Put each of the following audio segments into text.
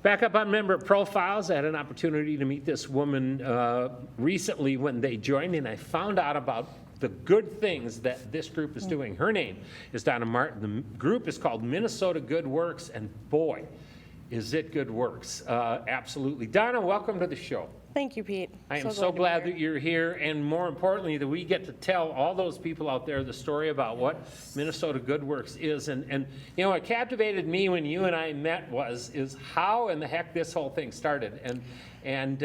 Back up on member profiles, I had an opportunity to meet this woman recently when they joined, and I found out about the good things that this group is doing. Her name is Donna Martin. The group is called Minnesota Good Works, and boy, is it good works. Absolutely. Donna, welcome to the show. Thank you, Pete. I am so glad that you're here, and more importantly, that we get to tell all those people out there the story about what Minnesota Good Works is. And you know, what captivated me when you and I met is how in the heck this whole thing started. And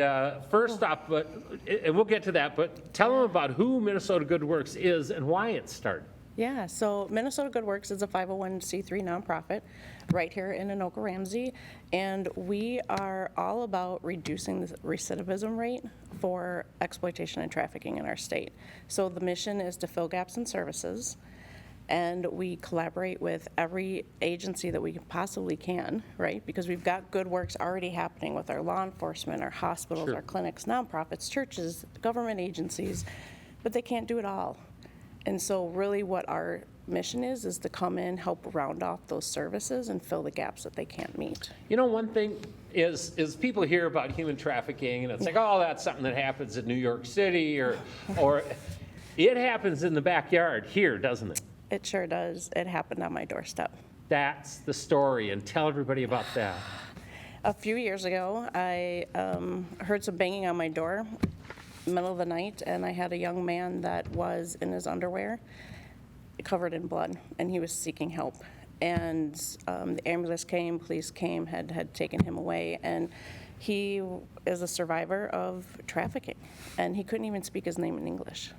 first off, and we'll get to that, but tell them about who Minnesota Good Works is and why it started. Yeah, so Minnesota Good Works is a 501c3 nonprofit right here in Anoka, Ramsey, and we are all about reducing the recidivism rate for exploitation and trafficking in our state. So the mission is to fill gaps in services, and we collaborate with every agency that we possibly can, right? Because we've got good works already happening with our law enforcement, our hospitals, Sure. our clinics, nonprofits, churches, government agencies, but they can't do it all. And so really what our mission is to come in, help round off those services and fill the gaps that they can't meet. You know, one thing is people hear about human trafficking, and it's like, oh, that's something that happens in New York City, or it happens in the backyard here, doesn't it? It sure does. It happened on my doorstep. That's the story, and tell everybody about that. A few years ago, I heard some banging on my door, middle of the night, and I had a young man that was in his underwear, covered in blood, and he was seeking help. And the ambulance came, police came, had taken him away, and he is a survivor of trafficking, and he couldn't even speak his name in English.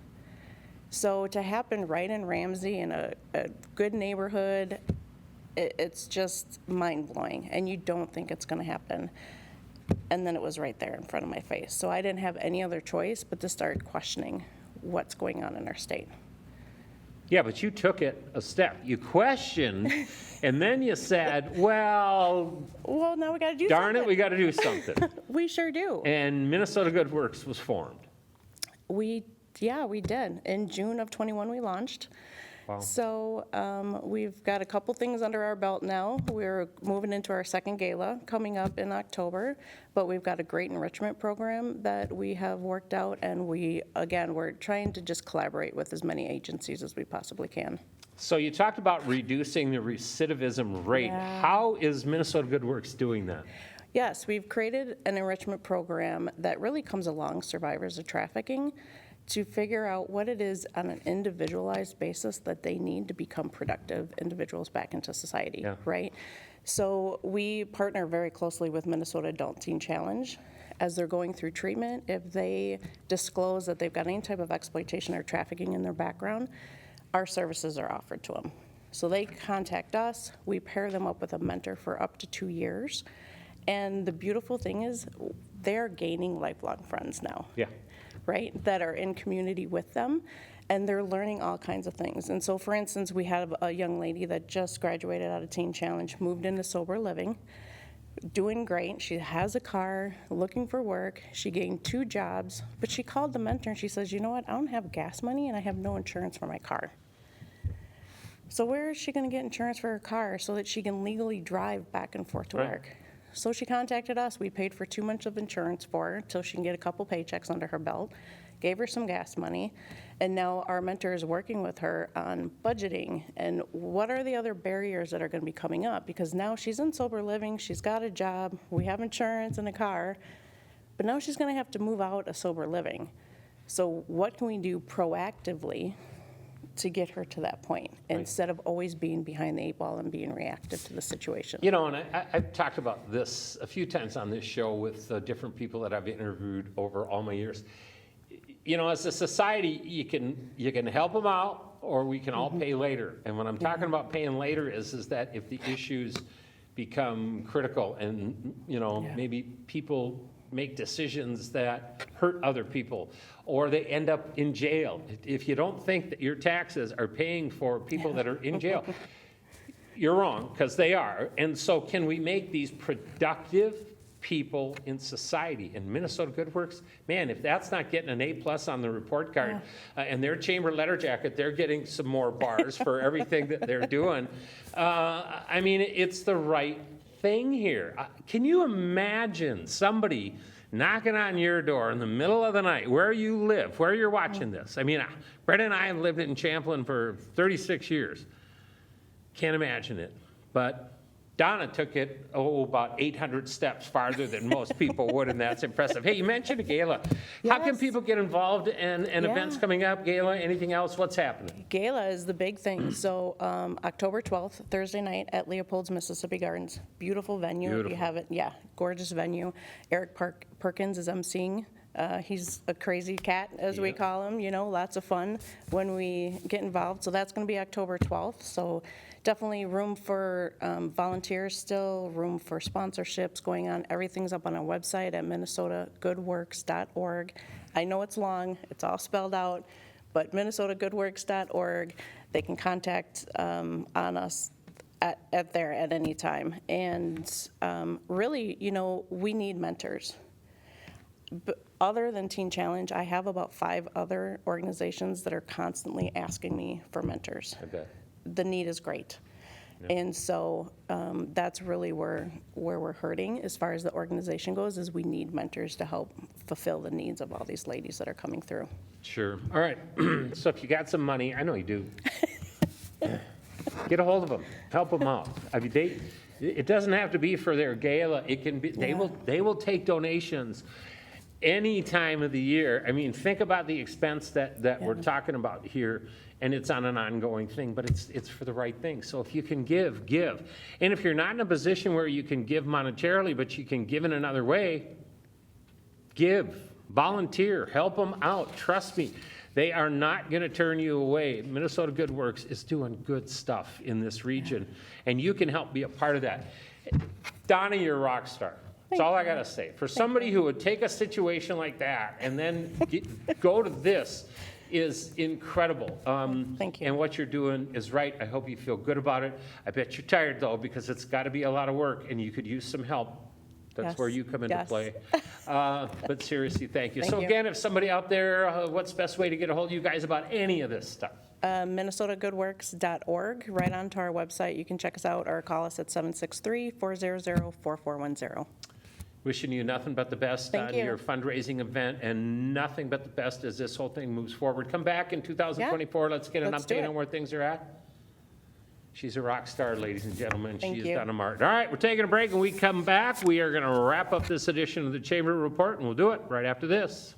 So to happen right in Ramsey in a good neighborhood, it's just mind-blowing, and you don't think it's going to happen. And then it was right there in front of my face. So I didn't have any other choice but to start questioning what's going on in our state. Yeah, but you took it a step. You questioned, and then you said, well, now we got to do darn something. it, we got to do something. We sure do. And Minnesota Good Works was formed. We did. In June of 21, we launched. Wow. So we've got a couple things under our belt now. We're moving into our second gala coming up in October, but we've got a great enrichment program that we have worked out, and we're trying to just collaborate with as many agencies as we possibly can. So you talked about reducing the recidivism rate. Yeah. How is Minnesota Good Works doing that? Yes, we've created an enrichment program that really comes along survivors of trafficking to figure out what it is on an individualized basis that they need to become productive individuals back into society, Yeah. right? So we partner very closely with Minnesota Adult Teen Challenge. As they're going through treatment, if they disclose that they've got any type of exploitation or trafficking in their background, our services are offered to them. So they contact us, we pair them up with a mentor for up to 2 years, and the beautiful thing is they're gaining lifelong friends now. Yeah. Right, that are in community with them, and they're learning all kinds of things. And so, for instance, we have a young lady that just graduated out of Teen Challenge, moved into sober living, doing great. She has a car, looking for work. She gained 2 jobs, but she called the mentor and she says, you know what, I don't have gas money and I have no insurance for my car. So where is she going to get insurance for her car so that she can legally drive back and forth to Right. work? So she contacted us. We paid for 2 months of insurance for her till she can get a couple paychecks under her belt, gave her some gas money, and now our mentor is working with her on budgeting and what are the other barriers that are going to be coming up, because now she's in sober living, she's got a job, we have insurance and a car, but now she's going to have to move out of sober living. So what can we do proactively to get her to that point, instead of always being behind the 8 ball and being reactive to the situation? You know, and I've talked about this a few times on this show with different people that I've interviewed over all my years. You know, as a society, you can help them out, or we can all pay later. And when I'm talking about paying later is that if the issues become critical and, you know, maybe people make decisions that hurt other people, or they end up in jail. If you don't think that your taxes are paying for people that are in jail, you're wrong, because they are. And so can we make these productive people in society? And Minnesota Good Works, man, if that's not getting an A+ on the report card, and their chamber letter jacket, they're getting some more bars for everything that they're doing. I mean, it's the right thing here. Can you imagine somebody knocking on your door in the middle of the night, where you live, where you're watching this? I mean, Brett and I have lived in Champlin for 36 years. Can't imagine it. But Donna took it, about 800 steps farther than most people would, and that's impressive. Hey, you mentioned a gala. How can Yes. people get involved in events coming up? Gala, anything else? What's happening? Gala is the big thing. So October 12th, Thursday night at Leopold's Mississippi Gardens. Beautiful venue. If Beautiful. you haven't, yeah, gorgeous venue. Eric Perkins is emceeing. He's a crazy cat, as we Yep. call him, lots of fun when we get involved. So that's going to be October 12th. So definitely room for volunteers still, room for sponsorships going on. Everything's up on our website at minnesotagoodworks.org. I know it's long, it's all spelled out, but minnesotagoodworks.org. They can contact on us at there at any time. And really, we need mentors. But other than Teen Challenge, I have about 5 other organizations that are constantly asking me for mentors. I bet. The need is great. And so that's really where we're hurting as far as the organization goes, is we need mentors to help fulfill the needs of all these ladies that are coming through. Sure. All right. So if you got some money, I know you do, get a hold of them, help them out. I mean, it doesn't have to be for their gala. It can be, they will take donations any time of the year. I mean, think about the expense that we're talking about here, and it's on an ongoing thing, but it's for the right thing. So if you can give. And if you're not in a position where you can give monetarily, but you can give in another way, give, volunteer, help them out. Trust me, they are not going to turn you away. Minnesota Good Works is doing good stuff in this region, and you can help be a part of that. Donna, you're a rock star. That's all I got to say. For somebody who would take a situation like that and then go to this is incredible. Thank you. And what you're doing is right. I hope you feel good about it. I bet you're tired, though, because it's got to be a lot of work, and you could use some help. That's Yes. where you come into Yes. play. But seriously, thank you. Thank So you. again, if somebody out there, what's the best way to get a hold of you guys about any of this stuff? minnesotagoodworks.org, right onto our website. You can check us out or call us at 763-400-4410. Wishing you nothing but the best Thank on you. your fundraising event, and nothing but the best as this whole thing moves forward. Come back in 2024. Let's get an Let's do update it. on where things are at. She's a rock star, ladies and gentlemen. Thank She is you. Donna Martin. All right, we're taking a break. When we come back, we are going to wrap up this edition of the Chamber Report, and we'll do it right after this.